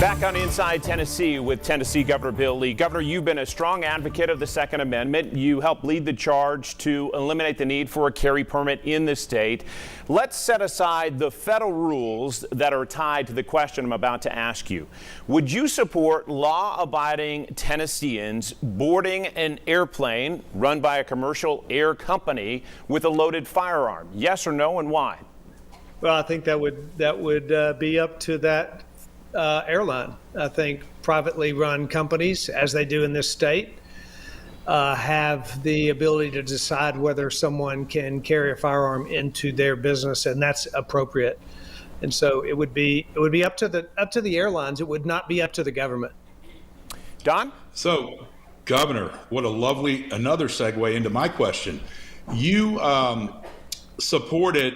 Back on Inside Tennessee with Tennessee Governor Bill Lee. Governor, you've been a strong advocate of the Second Amendment. You helped lead the charge to eliminate the need for a carry permit in the state. Let's set aside the federal rules that are tied to the question I'm about to ask you. Would you support law-abiding Tennesseans boarding an airplane run by a commercial air company with a loaded firearm? Yes or no, and why? Well, I think that would be up to that airline. I think privately run companies, as they do in this state, have the ability to decide whether someone can carry a firearm into their business, and that's appropriate. And so it would be up to the airlines. It would not be up to the government. Don? So, Governor, what a lovely another segue into my question. You supported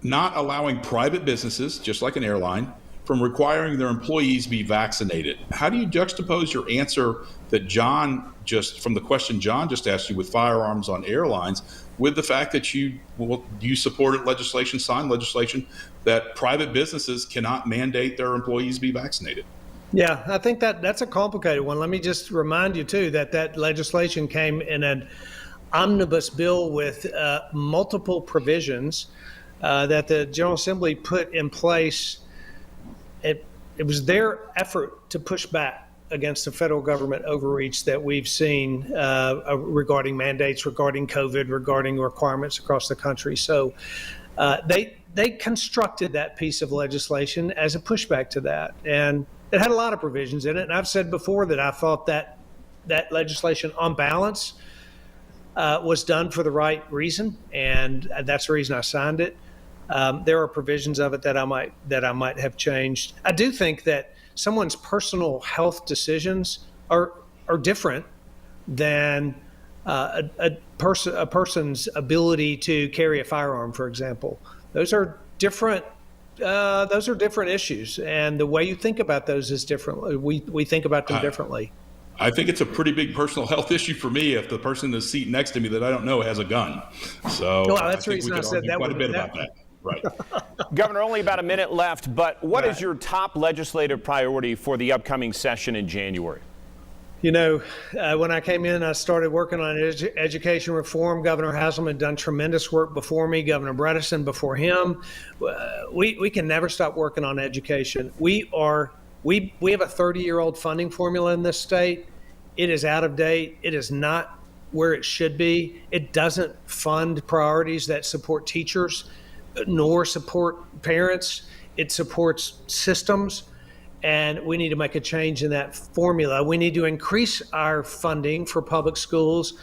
not allowing private businesses, just like an airline, from requiring their employees be vaccinated. How do you juxtapose your answer that from the question John just asked you with firearms on airlines with the fact that you supported signed legislation that private businesses cannot mandate their employees be vaccinated? Yeah, I think that's a complicated one. Let me just remind you too that legislation came in an omnibus bill with multiple provisions that the General Assembly put in place. It was their effort to push back against the federal government overreach that we've seen regarding mandates, regarding COVID, regarding requirements across the country. So they constructed that piece of legislation as a pushback to that. And it had a lot of provisions in it. And I've said before that I thought that legislation on balance was done for the right reason. And that's the reason I signed it. There are provisions of it that I might have changed. I do think that someone's personal health decisions are different than a person's ability to carry a firearm, for example. Those are different. Those are different issues, and the way you think about those is different. We think about them differently. I think it's a pretty big personal health issue for me if the person in the seat next to me that I don't know has a gun. So that's the reason I said that. Quite a bit about that. Right. Governor, only about a minute left, but what is your top legislative priority for the upcoming session in January? You know, when I came in, I started working on education reform. Governor Haslam had done tremendous work before me, Governor Bredesen before him. We can never stop working on education. We have a 30-year-old funding formula in this state. It is out of date. It is not where it should be. It doesn't fund priorities that support teachers nor support parents. It supports systems, and we need to make a change in that formula. We need to increase our funding for public schools,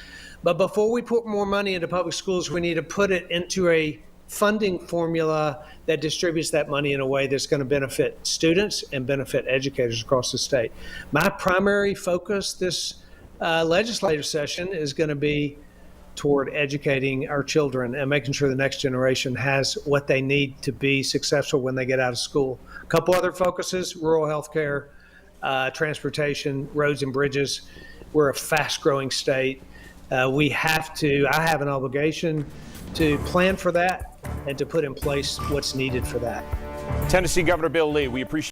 but before we put more money into public schools, we need to put it into a funding formula that distributes that money in a way that's going to benefit students and benefit educators across the state. My primary focus this legislative session is going to be toward educating our children and making sure the next generation has what they need to be successful when they get out of school. A couple other focuses: rural health care, transportation, roads and bridges. We're a fast-growing state. I have an obligation to plan for that and to put in place what's needed for that. Tennessee Governor Bill Lee, we appreciate